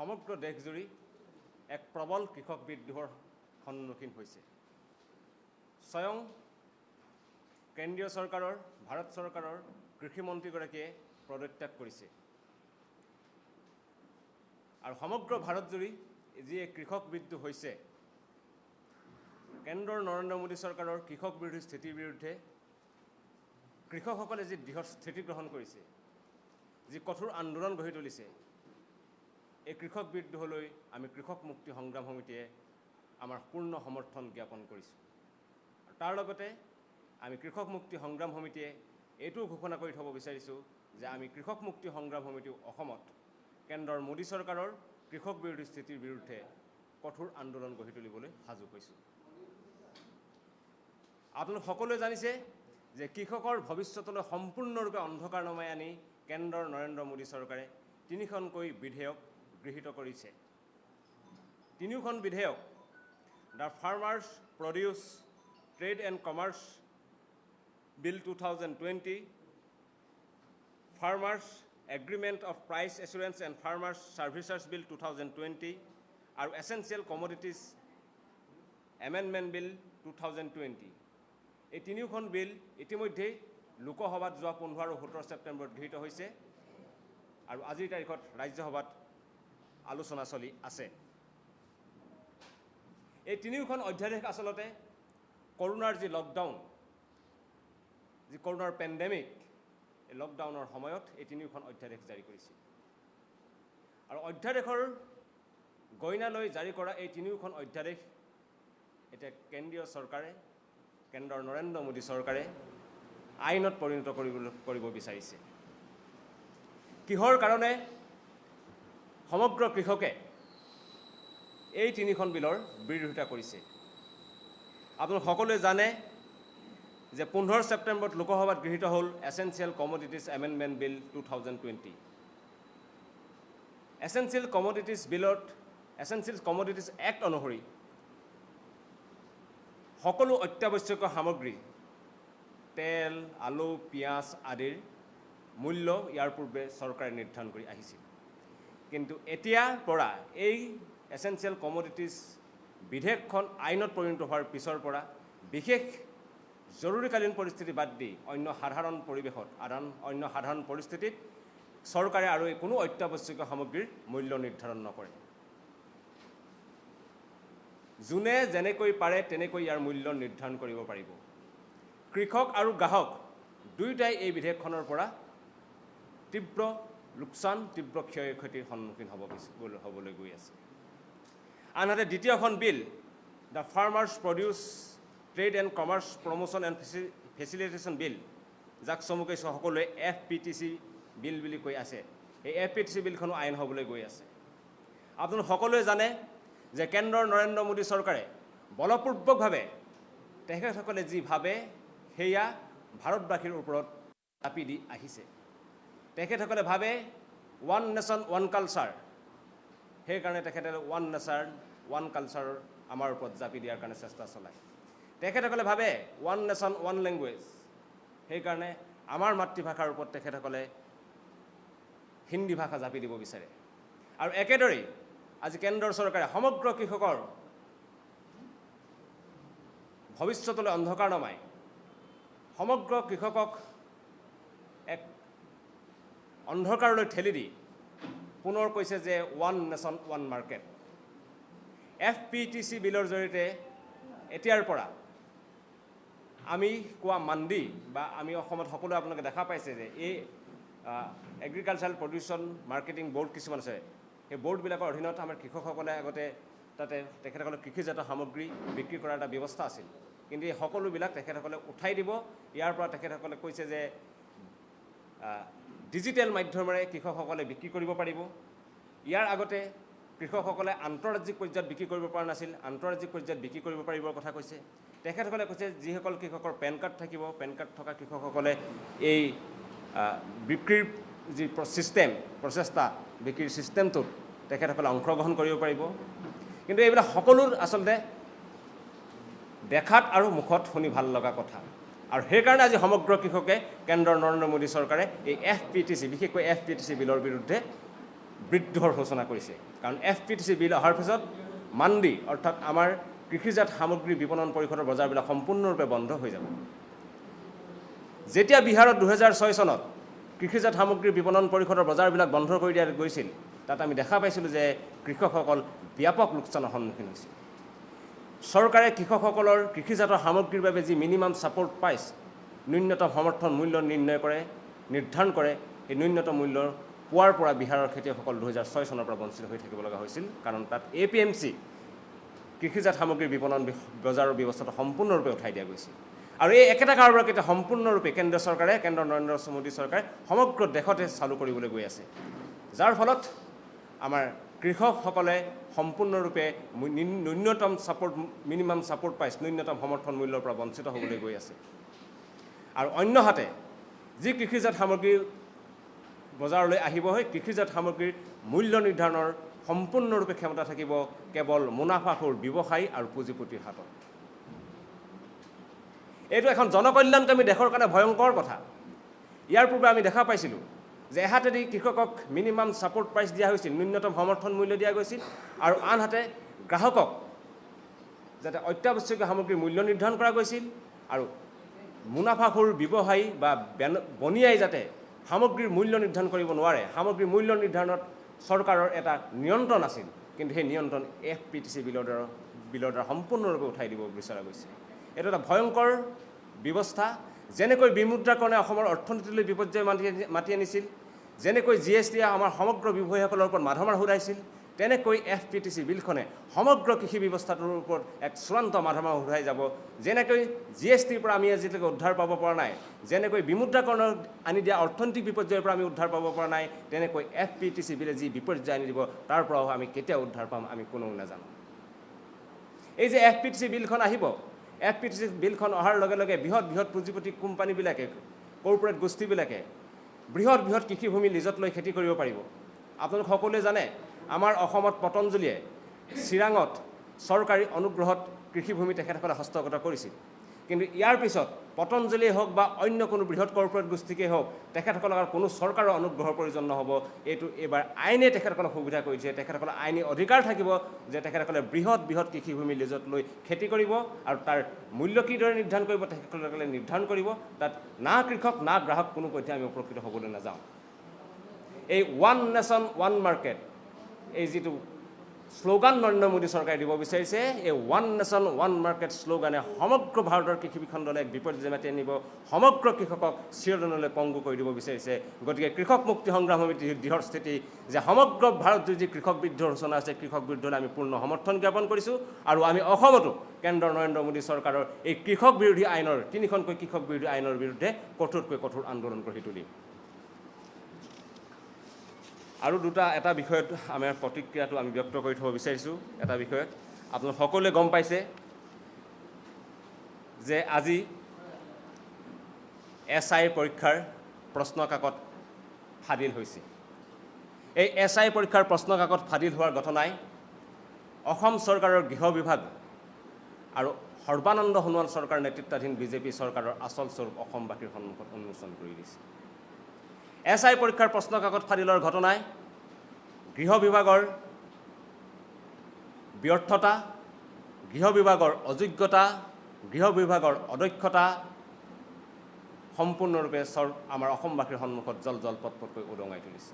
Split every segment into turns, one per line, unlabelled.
সমগ্ৰ দেশজুৰি এক প্ৰবল কৃষক বিদ্ৰোহৰ সন্মুখীন হৈছে। স্বয়ং কেন্দ্ৰীয় চৰকাৰৰ ভাৰত চৰকাৰৰ কৃষিমন্ত্ৰীগৰাকীয়ে পদত্যাগ কৰিছে আৰু সমগ্ৰ ভাৰতজুৰি যি কৃষক বিদ্ৰোহ হৈছে, কেন্দ্ৰৰ নৰেন্দ্ৰ মোদী চৰকাৰৰ কৃষক বিৰোধী স্থিতিৰ বিৰুদ্ধে কৃষকসকলে যি দৃঢ় স্থিতি গ্ৰহণ কৰিছে, যি কঠোৰ আন্দোলন গঢ়ি তুলিছে, এই কৃষক বিদ্ৰোহলৈ আমি কৃষক মুক্তি সংগ্ৰাম সমিতিয়ে আমাৰ পূৰ্ণ সমৰ্থন জ্ঞাপন কৰিছোঁ। তাৰ লগতে আমি কৃষক মুক্তি সংগ্ৰাম সমিতিয়ে এইটো ঘোষণা কৰি থ'ব বিচাৰিছোঁ যে আমি কৃষক মুক্তি সংগ্ৰাম সমিতি অসমত কেন্দ্ৰৰ মোদী চৰকাৰৰ কৃষক বিৰোধী স্থিতিৰ বিৰুদ্ধে কঠোৰ আন্দোলন গঢ়ি তুলিবলৈ সাজু হৈছোঁ। আপোনালোক সকলোৱে জানিছে যে কৃষকৰ ভৱিষ্যতলৈ সম্পূৰ্ণৰূপে অন্ধকাৰ নমাই আনি কেন্দ্ৰৰ নৰেন্দ্ৰ মোদী চৰকাৰে 3খনকৈ বিধেয়ক গৃহীত কৰিছে। 3খন বিধেয়ক the farmers produce trade and commerce bill 2020, farmers agreement of price assurance and farmers services bill 2020 আৰু এছেঞ্চিয়েল কমোডিটিজ এমেণ্ডমেণ্ট বিল 2020। এই 3খন বিল ইতিমধ্যেই লোকসভাত যোৱা 15 আৰু 17 ছেপ্টেম্বৰত গৃহীত হৈছে আৰু আজিৰ তাৰিখত ৰাজ্যসভাত আলোচনা চলি আছে। এই 3খন অধ্যাদেশ আচলতে কৰোনাৰ যি লকডাউন, যি কৰোনাৰ পেণ্ডেমিক, এই লকডাউনৰ সময়ত এই 3খন অধ্যাদেশ জাৰি কৰিছিল আৰু অধ্যাদেশৰ গইনালৈ জাৰি কৰা এই 3খন অধ্যাদেশ এতিয়া কেন্দ্ৰীয় চৰকাৰে, কেন্দ্ৰৰ নৰেন্দ্ৰ মোদী চৰকাৰে আইনত পৰিণত কৰিব বিচাৰিছে। কিহৰ কাৰণে সমগ্ৰ কৃষকে এই 3খন বিলৰ বিৰোধিতা কৰিছে? আপোনালোক সকলোৱে জানে যে 15 ছেপ্টেম্বৰত লোকসভাত গৃহীত হ'ল এছেঞ্চিয়েল কমোডিটিজ এমেণ্ডমেণ্ট বিল 2020। এছেঞ্চিয়েল কমোডিটিজ বিলত, এছেঞ্চিয়েল কমোডিটিজ এক্ট অনুসৰি সকলো অত্যাৱশ্যকীয় সামগ্ৰী, তেল, আলু, পিঁয়াজ আদিৰ মূল্য ইয়াৰ পূৰ্বে চৰকাৰে নিৰ্ধাৰণ কৰি আহিছিল। কিন্তু এতিয়াৰ পৰা এই এছেঞ্চিয়েল কমোডিটিজ বিধেয়কখন আইনত পৰিণত হোৱাৰ পিছৰ পৰা বিশেষ জৰুৰীকালীন পৰিস্থিতি বাদ দি অন্য সাধাৰণ পৰিৱেশত, অন্য সাধাৰণ পৰিস্থিতিত চৰকাৰে আৰু কোনো অত্যাৱশ্যকীয় সামগ্ৰীৰ মূল্য নিৰ্ধাৰণ নকৰে। যোনে যেনেকৈ পাৰে তেনেকৈ ইয়াৰ মূল্য নিৰ্ধাৰণ কৰিব পাৰিব। কৃষক আৰু গ্ৰাহক দুয়োটাই এই বিধেয়কখনৰ পৰা তীব্ৰ লোকচান, তীব্ৰ ক্ষয় ক্ষতিৰ সন্মুখীন হ'বলৈ গৈ আছে। আনহাতে 2খন বিল, the farmers produce trade and commerce promotion and facilitation bill, যাক চমুকৈ সকলোৱে FPTC বিল বুলি কৈ আছে, এই FPTC বিলখনো আইন হ'বলৈ গৈ আছে। আপোনালোক সকলোৱে জানে যে কেন্দ্ৰৰ নৰেন্দ্ৰ মোদী চৰকাৰে বলপূৰ্বকভাৱে তেখেতসকলে যি ভাবে সেয়া ভাৰতবাসীৰ ওপৰত চাপি দি আহিছে। তেখেতসকলে ভাবে ওৱান নেশ্যন ওৱান কালচাৰ, সেইকাৰণে তেখেতসকলে ওৱান নেশ্যন ওৱান কালচাৰ আমাৰ ওপৰত জাপি দিয়াৰ কাৰণে চেষ্টা চলায়। তেখেতসকলে ভাবে ওৱান নেশ্যন ওৱান লেংগুৱেজ, সেইকাৰণে আমাৰ মাতৃভাষাৰ ওপৰত তেখেতসকলে হিন্দী ভাষা জাপি দিব বিচাৰে। আৰু একেদৰেই আজি কেন্দ্ৰৰ চৰকাৰে সমগ্ৰ কৃষকৰ ভৱিষ্যতলৈ অন্ধকাৰ নমাই সমগ্ৰ কৃষকক এক অন্ধকাৰলৈ ঠেলি দি পুনৰ কৈছে যে one nation one market. FPTC বিলৰ জৰিয়তে এতিয়াৰ পৰা আমি কোৱা মাণ্ডি বা আমি অসমত সকলোৱে আপোনালোকে দেখা পাইছে যে এই এগ্ৰিকালচাৰেল প্ৰডিউচন মাৰ্কেটিং ব'ৰ্ড কিছুমান আছে, সেই ব'ৰ্ডবিলাকৰ অধীনত আমাৰ কৃষকসকলে আগতে তাতে তেখেতসকলে কৃষিজাত সামগ্ৰী বিক্ৰী কৰাৰ এটা ব্যৱস্থা আছিল। কিন্তু এই সকলোবিলাক তেখেতসকলে উঠাই দিব। ইয়াৰ পৰা তেখেতসকলে কৈছে যে ডিজিটেল মাধ্যমেৰে কৃষকসকলে বিক্ৰী কৰিব পাৰিব। ইয়াৰ আগতে কৃষকসকলে আন্তঃৰাজ্যিক পৰ্যায়ত বিক্ৰী কৰিব পৰা নাছিল, আন্তঃৰাজ্যিক পৰ্যায়ত বিক্ৰী কৰিব পাৰিবৰ কথা কৈছে। তেখেতসকলে কৈছে যিসকল কৃষকৰ পেন কাৰ্ড থাকিব, পেন কাৰ্ড থকা কৃষকসকলে এই বিক্ৰীৰ যি ছিষ্টেম, প্ৰচেষ্টা, বিক্ৰীৰ ছিষ্টেমটোত তেখেতসকলে অংশগ্ৰহণ কৰিব পাৰিব। কিন্তু এইবিলাক সকলো আচলতে দেখাত আৰু মুখত শুনি ভাল লগা কথা। আৰু সেইকাৰণে আজি সমগ্ৰ কৃষকে কেন্দ্ৰৰ নৰেন্দ্ৰ মোদী চৰকাৰে এই FPTC, বিশেষকৈ FPTC বিলৰ বিৰুদ্ধে বিদ্ৰোহৰ সূচনা কৰিছে। কাৰণ FPTC বিল অহাৰ পিছত মাণ্ডি অৰ্থাৎ আমাৰ কৃষিজাত সামগ্ৰী বিপণন পৰিষদৰ বজাৰবিলাক সম্পূৰ্ণৰূপে বন্ধ হৈ যাব। যেতিয়া বিহাৰত 2006 চনত কৃষিজাত সামগ্ৰী বিপণন পৰিষদৰ বজাৰবিলাক বন্ধ কৰি দিয়া গৈছিল, তাত আমি দেখা পাইছিলোঁ যে কৃষকসকল ব্যাপক লোকচানৰ সন্মুখীন হৈছিল। চৰকাৰে কৃষকসকলৰ কৃষিজাতৰ সামগ্ৰীৰ বাবে যি মিনিমাম ছাপোৰ্ট প্ৰাইচ, ন্যূনতম সমৰ্থন মূল্য নিৰ্ধাৰণ কৰে, এই ন্যূনতম মূল্য পোৱাৰ পৰা বিহাৰৰ খেতিয়কসকল 2006 চনৰ পৰা বঞ্চিত হৈ থাকিব লগা হৈছিল। কাৰণ তাত APMC কৃষিজাত সামগ্ৰীৰ বিপণন বজাৰৰ ব্যৱস্থাটো সম্পূৰ্ণৰূপে উঠাই দিয়া গৈছিল। আৰু এই একেটা কাৰোবাৰক এতিয়া সম্পূৰ্ণৰূপে কেন্দ্ৰীয় চৰকাৰে, নৰেন্দ্ৰ মোদী চৰকাৰে সমগ্ৰ দেশতে চালু কৰিবলৈ গৈ আছে, যাৰ ফলত আমাৰ কৃষকসকলে সম্পূৰ্ণৰূপে ন্যূনতম মিনিমাম ছাপোৰ্ট প্ৰাইচ, ন্যূনতম সমৰ্থন মূল্যৰ পৰা বঞ্চিত হ'বলৈ গৈ আছে। আৰু অন্যহাতে যি কৃষিজাত সামগ্ৰী বজাৰলৈ আহিব, সেই কৃষিজাত সামগ্ৰীৰ মূল্য নিৰ্ধাৰণৰ সম্পূৰ্ণৰূপে ক্ষমতা থাকিব কেৱল মুনাফাখোৰ ব্যৱসায়ী আৰু পুঁজিপতিৰ হাতত। এইটো এখন জনকল্যাণকামী দেশৰ কাৰণে ভয়ংকৰ কথা। ইয়াৰ পূৰ্বে আমি দেখা পাইছিলোঁ যে এহাতেদি কৃষকক মিনিমাম ছাপোৰ্ট প্ৰাইচ দিয়া হৈছিল, ন্যূনতম সমৰ্থন মূল্য দিয়া গৈছিল, আৰু আনহাতে গ্ৰাহকক যাতে অত্যাৱশ্যকীয় সামগ্ৰীৰ মূল্য নিৰ্ধাৰণ কৰা গৈছিল, আৰু মুনাফাখোৰ ব্যৱসায়ী বা বনিয়াই যাতে সামগ্ৰীৰ মূল্য নিৰ্ধাৰণ কৰিব নোৱাৰে, সামগ্ৰীৰ মূল্য নিৰ্ধাৰণত চৰকাৰৰ এটা নিয়ন্ত্ৰণ আছিল, কিন্তু সেই নিয়ন্ত্ৰণ FPTC বিলৰ দ্বাৰা সম্পূৰ্ণৰূপে উঠাই দিব বিচৰা গৈছে। এইটো এটা ভয়ংকৰ ব্যৱস্থা। যেনেকৈ বিমুদ্ৰাকৰণে অসমৰ অৰ্থনীতিলৈ বিপৰ্যয় মাতি আনিছিল, যেনেকৈ GSTয়ে আমাৰ সমগ্ৰ ব্যৱসায়ীসকলৰ ওপৰত মাধমাৰ ঘূৰাইছিল, তেনেকৈ FPTC বিলখনে সমগ্ৰ কৃষি ব্যৱস্থাটোৰ ওপৰত এক চূড়ান্ত মাধমাৰ ঘূৰাই যাব। যেনেকৈ GSTৰ পৰা আমি আজিলৈকে উদ্ধাৰ পাব পৰা নাই, যেনেকৈ বিমুদ্ৰাকৰণৰ আনি দিয়া অৰ্থনৈতিক বিপৰ্যয়ৰ পৰা আমি উদ্ধাৰ পাব পৰা নাই, তেনেকৈ FPTC বিলে যি বিপৰ্যয় আনি দিব তাৰ পৰাও আমি কেতিয়া উদ্ধাৰ পাম আমি কোনেও নাজানো। এই যে FPTC বিলখন আহিব, FPTC বিলখন অহাৰ লগে লগে বৃহৎ পুঁজিপতি কোম্পানীবিলাকে, কৰ্পৰেট গোষ্ঠীবিলাকে বৃহৎ কৃষিভূমি লিজত লৈ খেতি কৰিব পাৰিব। আপোনালোক সকলোৱে জানে আমাৰ অসমত পতঞ্জলীয়ে চিৰাঙত চৰকাৰী অনুগ্ৰহত কৃষিভূমি তেখেতসকলে হস্তগত কৰিছিল, কিন্তু ইয়াৰ পিছত পতঞ্জলীয়ে হওক বা অন্য কোনো বৃহৎ কৰ্পৰেট গোষ্ঠীকেই হওক, তেখেতসকলক কোনো চৰকাৰৰ অনুগ্ৰহৰ প্ৰয়োজন নহ'ব। এইটো এইবাৰ আইনে তেখেতসকলক সুবিধা কৰিছে। তেখেতসকলৰ আইনী অধিকাৰ থাকিব যে তেখেতসকলে বৃহৎ কৃষিভূমি লিজত লৈ খেতি কৰিব, আৰু তাৰ মূল্য কিদৰে নিৰ্ধাৰণ কৰিব তেখেতসকলে নিৰ্ধাৰণ কৰিব। তাত না কৃষক না গ্ৰাহক কোনো পধ্যে আমি উপকৃত হ'বলৈ নাযাওঁ। এই ওৱান নেশ্যন ওৱান মাৰ্কেট, এই যিটো শ্লোগান নৰেন্দ্ৰ মোদী চৰকাৰে দিব বিচাৰিছে, এই ওৱান নেশ্যন ওৱান মাৰ্কেট শ্লোগানে সমগ্ৰ ভাৰতৰ কৃষি খণ্ডলৈ এক বিপৰ্যয় মাতি আনিব, সমগ্ৰ কৃষকক চিৰদিনলৈ পংগু কৰি দিব বিচাৰিছে। গতিকে কৃষক মুক্তি সংগ্ৰাম সমিতিৰ দৃঢ় স্থিতি যে সমগ্ৰ ভাৰতজুৰি যি কৃষক বিদ্ৰোহৰ সূচনা আছে, কৃষক বিদ্ৰোহলৈ আমি পূৰ্ণ সমৰ্থন জ্ঞাপন কৰিছোঁ। আৰু আমি অসমতো কেন্দ্ৰৰ নৰেন্দ্ৰ মোদী চৰকাৰৰ এই কৃষক বিৰোধী আইনৰ, 3খনকৈ কৃষক বিৰোধী আইনৰ বিৰুদ্ধে কঠোৰতকৈ কঠোৰ আন্দোলন গঢ়ি তুলিম। আৰু এটা বিষয়ত আমাৰ প্ৰতিক্ৰিয়াটো আমি ব্যক্ত কৰি থ'ব বিচাৰিছোঁ। এটা বিষয়ত আপোনালোক সকলোৱে গম পাইছে যে আজি SI পৰীক্ষাৰ প্ৰশ্নকাকত ফাদিল হৈছে। এই SI পৰীক্ষাৰ প্ৰশ্নকাকত ফাদিল হোৱাৰ ঘটনাই অসম চৰকাৰৰ গৃহ বিভাগ আৰু সৰ্বানন্দ সোণোৱাল চৰকাৰ নেতৃত্বাধীন BJP চৰকাৰৰ আচল স্বৰূপ অসমবাসীৰ সন্মুখত উন্মোচন কৰি দিছে। SI পৰীক্ষাৰ প্ৰশ্নকাকত ফাদিলৰ ঘটনাই গৃহ বিভাগৰ ব্যৰ্থতা, গৃহ বিভাগৰ অযোগ্যতা, গৃহ বিভাগৰ অদক্ষতা সম্পূৰ্ণৰূপে আমাৰ অসমবাসীৰ সন্মুখত জল পটকৈ উদঙাই তুলিছে।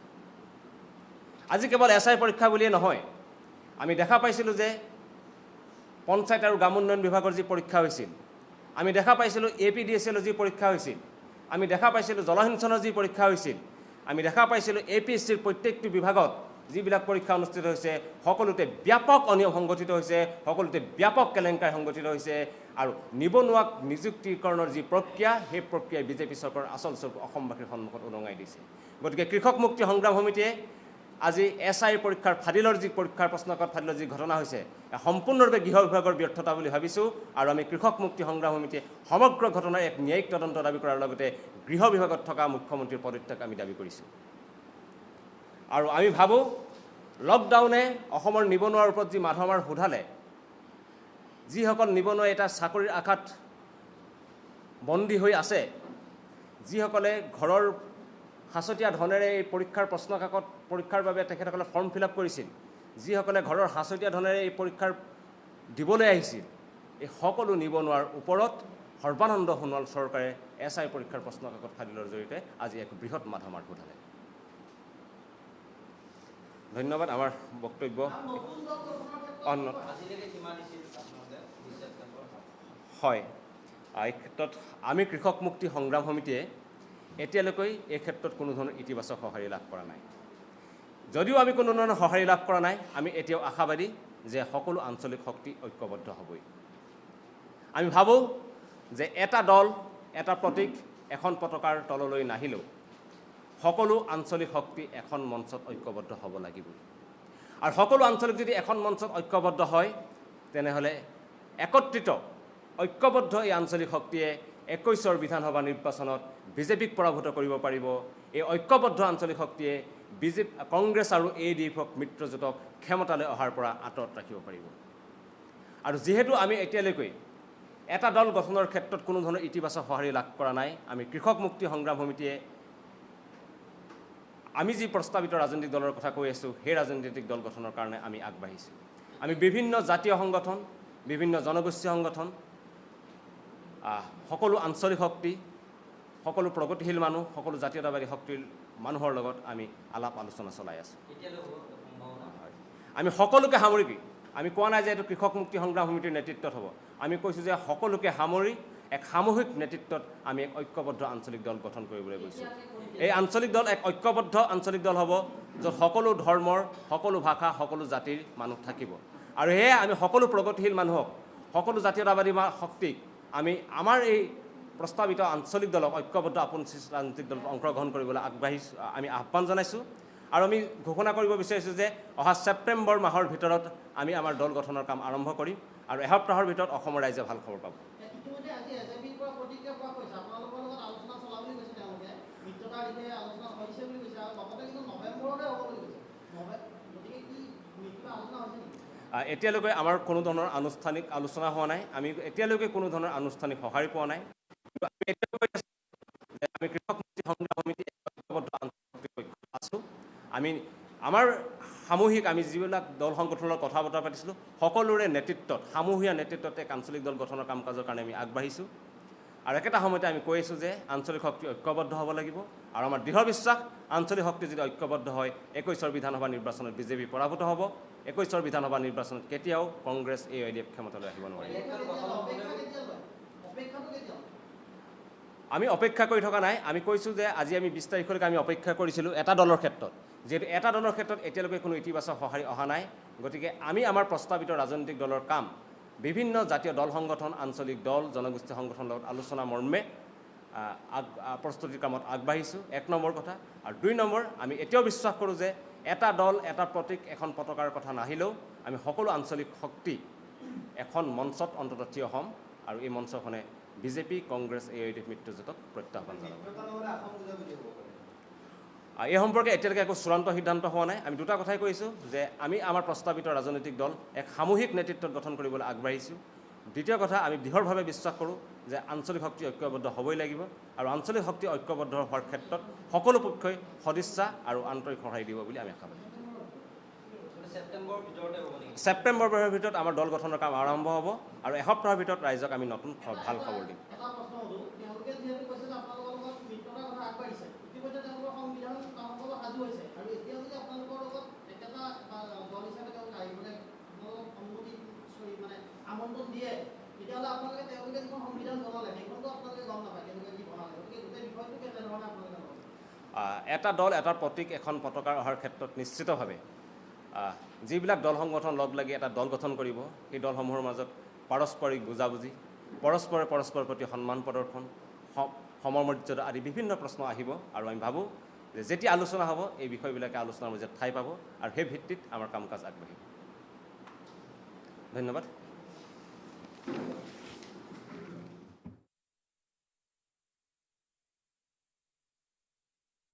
আজি কেৱল SI পৰীক্ষা বুলিয়ে নহয়, আমি দেখা পাইছিলোঁ যে পঞ্চায়ত আৰু গ্ৰাম উন্নয়ন বিভাগৰ যি পৰীক্ষা হৈছিল, আমি দেখা পাইছিলোঁ APDCL যি পৰীক্ষা হৈছিল, আমি দেখা পাইছিলোঁ জলসিঞ্চনৰ যি পৰীক্ষা হৈছিল, আমি দেখা পাইছিলোঁ APSCৰ প্ৰত্যেকটো বিভাগত যিবিলাক পৰীক্ষা অনুষ্ঠিত হৈছে, সকলোতে ব্যাপক অনিয়ম সংগঠিত হৈছে, সকলোতে ব্যাপক কেলেংকাৰী সংগঠিত হৈছে। আৰু নিবনুৱাক নিযুক্তিকৰণৰ যি প্ৰক্ৰিয়া, সেই প্ৰক্ৰিয়াই BJP চৰকাৰৰ আচল স্বৰূপ অসমবাসীৰ সন্মুখত উদঙাই দিছে। গতিকে কৃষক মুক্তি সংগ্ৰাম সমিতিয়ে আজি SI পৰীক্ষাৰ ফাদিলৰ যি পৰীক্ষাৰ প্ৰশ্নকাকত ফাদিলৰ যি ঘটনা হৈছে, সম্পূৰ্ণৰূপে গৃহ বিভাগৰ ব্যৰ্থতা বুলি ভাবিছোঁ। আৰু আমি কৃষক মুক্তি সংগ্ৰাম সমিতিয়ে সমগ্ৰ ঘটনাৰ এক ন্যায়িক তদন্ত দাবী কৰাৰ লগতে গৃহ বিভাগত থকা মুখ্যমন্ত্ৰীৰ পদত্যাগ আমি দাবী কৰিছোঁ। আৰু আমি ভাবোঁ লকডাউনে অসমৰ নিবনুৱাৰ ওপৰত যি মাধমাৰ সোধালে, যিসকল নিবনুৱা এটা চাকৰিৰ আশাত বন্দী হৈ আছে, যিসকলে ঘৰৰ সাঁচতীয়া ধনেৰে এই পৰীক্ষাৰ প্ৰশ্নকাকত পৰীক্ষাৰ বাবে তেখেতসকলে ফৰ্ম ফিল আপ কৰিছিল, যিসকলে ঘৰৰ সাঁচতীয়া ধনেৰে এই পৰীক্ষাৰ দিবলৈ আহিছিল, এই সকলো নিবনুৱাৰ ওপৰত সৰ্বানন্দ সোণোৱাল চৰকাৰে SI পৰীক্ষাৰ প্ৰশ্নকাকত ফাদিলৰ জৰিয়তে আজি এক বৃহৎ মাধমাৰ ঘটালে। ধন্যবাদ। আমাৰ বক্তব্য হয়, এই ক্ষেত্ৰত আমি কৃষক মুক্তি সংগ্ৰাম সমিতিয়ে এতিয়ালৈকে এই ক্ষেত্ৰত কোনো ধৰণৰ ইতিবাচক সঁহাৰি লাভ কৰা নাই। যদিও আমি কোনো ধৰণৰ সঁহাৰি লাভ কৰা নাই, আমি এতিয়াও আশাবাদী যে সকলো আঞ্চলিক শক্তি ঐক্যবদ্ধ হ'বই। আমি ভাবোঁ যে এটা দল, এটা প্ৰতীক, এখন পতাকাৰ তললৈ নাহিলেও সকলো আঞ্চলিক শক্তি এখন মঞ্চত ঐক্যবদ্ধ হ'ব লাগিব। আৰু সকলো আঞ্চলিক যদি এখন মঞ্চত ঐক্যবদ্ধ হয়, তেনেহ'লে একত্ৰিত ঐক্যবদ্ধ এই আঞ্চলিক শক্তিয়ে 21ৰ বিধানসভা নিৰ্বাচনত বিজেপিক পৰাভূত কৰিব পাৰিব। এই ঐক্যবদ্ধ আঞ্চলিক শক্তিয়ে কংগ্ৰেছ আৰু ADF-ক মিত্ৰজোঁটক ক্ষমতালৈ অহাৰ পৰা আঁতৰত ৰাখিব পাৰিব। আৰু যিহেতু আমি এতিয়ালৈকে এটা দল গঠনৰ ক্ষেত্ৰত কোনো ধৰণৰ ইতিবাচক সঁহাৰি লাভ কৰা নাই, আমি কৃষক মুক্তি সংগ্ৰাম সমিতিয়ে আমি যি প্ৰস্তাৱিত ৰাজনৈতিক দলৰ কথা কৈ আছোঁ, সেই ৰাজনৈতিক দল গঠনৰ কাৰণে আমি আগবাঢ়িছোঁ। আমি বিভিন্ন জাতীয় সংগঠন, বিভিন্ন জনগোষ্ঠী সংগঠন, সকলো আঞ্চলিক শক্তি, সকলো প্ৰগতিশীল মানুহ, সকলো জাতীয়তাবাদী শক্তিৰ মানুহৰ লগত আমি আলাপ আলোচনা চলাই আছোঁ। আমি সকলোকে সামৰি, আমি কোৱা নাই যে এইটো কৃষক মুক্তি সংগ্ৰাম সমিতিৰ নেতৃত্বত হ'ব। আমি কৈছোঁ যে সকলোকে সামৰি এক সামূহিক নেতৃত্বত আমি এক ঐক্যবদ্ধ আঞ্চলিক দল গঠন কৰিবলৈ গৈছোঁ। এই আঞ্চলিক দল এক ঐক্যবদ্ধ আঞ্চলিক দল হ'ব, য'ত সকলো ধৰ্মৰ, সকলো ভাষা, সকলো জাতিৰ মানুহ থাকিব। আৰু সেয়ে আমি সকলো প্ৰগতিশীল মানুহক, সকলো জাতীয়তাবাদী শক্তিক আমি আমাৰ এই প্ৰস্তাৱিত আঞ্চলিক দলক ঐক্যবদ্ধ ৰাজনৈতিক দলত অংশগ্ৰহণ কৰিবলৈ আগবাঢ়িছোঁ, আমি আহ্বান জনাইছোঁ। আৰু আমি ঘোষণা কৰিব বিচাৰিছোঁ যে অহা ছেপ্টেম্বৰ মাহৰ ভিতৰত আমি আমাৰ দল গঠনৰ কাম আৰম্ভ কৰিম আৰু এসপ্তাহৰ ভিতৰত অসমৰ ৰাইজে ভাল খবৰ পাব। এতিয়ালৈকে আমাৰ কোনো ধৰণৰ আনুষ্ঠানিক আলোচনা হোৱা নাই, আমি এতিয়ালৈকে কোনো ধৰণৰ আনুষ্ঠানিক সঁহাৰি পোৱা নাই। আমি কৃষক মুক্তি সংগ্ৰাম সমিতি আছোঁ। আমি আমাৰ সামূহিক, আমি যিবিলাক দল সংগঠনৰ কথা বতৰা পাতিছিলোঁ, সকলোৰে নেতৃত্বত, সামূহিক নেতৃত্বত এক আঞ্চলিক দল গঠনৰ কাম কাজৰ কাৰণে আমি আগবাঢ়িছোঁ। আৰু একেটা সময়তে আমি কৈ আছোঁ যে আঞ্চলিক শক্তি ঐক্যবদ্ধ হ'ব লাগিব। আৰু আমাৰ দৃঢ় বিশ্বাস, আঞ্চলিক শক্তি যদি ঐক্যবদ্ধ হয়, 21ৰ বিধানসভা নিৰ্বাচনত বিজেপি পৰাভূত হ'ব। 21ৰ বিধানসভা নিৰ্বাচনত কেতিয়াও কংগ্ৰেছ AIDF ক্ষমতালৈ আহিব নোৱাৰিব। আমি অপেক্ষা কৰি থকা নাই। আমি কৈছোঁ যে আজি আমি 20 তাৰিখলৈকে আমি অপেক্ষা কৰিছিলোঁ এটা দলৰ ক্ষেত্ৰত। যিহেতু এটা দলৰ ক্ষেত্ৰত এতিয়ালৈকে কোনো ইতিবাচক সঁহাৰি অহা নাই, গতিকে আমি আমাৰ প্ৰস্তাৱিত ৰাজনৈতিক দলৰ কাম বিভিন্ন জাতীয় দল সংগঠন, আঞ্চলিক দল, জনগোষ্ঠী সংগঠনৰ লগত আলোচনা মৰ্মে প্ৰস্তুতিৰ কামত আগবাঢ়িছোঁ, 1 নম্বৰ কথা। আৰু 2 নম্বৰ, আমি এতিয়াও বিশ্বাস কৰোঁ যে এটা দল, এটা প্ৰতীক, এখন পতাকাৰ কথা নাহিলেও আমি সকলো আঞ্চলিক শক্তি এখন মঞ্চত অন্ততঃ থিয় হ'ম আৰু এই মঞ্চখনে বিজেপি, কংগ্ৰেছ, AIDF মিত্ৰজোঁটক প্ৰত্যাহ্বান জনাব। এই সম্পৰ্কে এতিয়ালৈকে একো চূড়ান্ত সিদ্ধান্ত হোৱা নাই। আমি দুটা কথাই কৈছোঁ যে আমি আমাৰ প্ৰস্তাৱিত ৰাজনৈতিক দল এক সামূহিক নেতৃত্বত গঠন কৰিবলৈ আগবাঢ়িছোঁ। দ্বিতীয় কথা, আমি দৃঢ়ভাৱে বিশ্বাস কৰোঁ যে আঞ্চলিক শক্তি ঐক্যবদ্ধ হ'বই লাগিব আৰু আঞ্চলিক শক্তি ঐক্যবদ্ধ হোৱাৰ ক্ষেত্ৰত সকলো পক্ষই সদিচ্ছা আৰু আন্তৰিক সহায় দিব বুলি আমি আশাবাদী। ছেপ্টেম্বৰ মাহৰ ভিতৰত আমাৰ দল গঠনৰ কাম আৰম্ভ হ'ব আৰু এসপ্তাহৰ ভিতৰত ৰাইজক আমি নতুন ভাল খবৰ দিম। এটা দল, এটা প্ৰতীক, এখন পতাকাৰ অহাৰ ক্ষেত্ৰত নিশ্চিতভাৱে যিবিলাক দল সংগঠন লগ লাগি এটা দল গঠন কৰিব, সেই দলসমূহৰ মাজত পাৰস্পৰিক বুজাবুজি, পৰস্পৰৰ প্ৰতি সন্মান প্ৰদৰ্শন, সমমৰ্যাদা আদি বিভিন্ন প্ৰশ্ন আহিব। আৰু আমি ভাবোঁ যে যেতিয়া আলোচনা হ'ব, এই বিষয়বিলাকে আলোচনাৰ মাজত ঠাই পাব আৰু সেই ভিত্তিত আমাৰ কাম কাজ আগবাঢ়িব। ধন্যবাদ।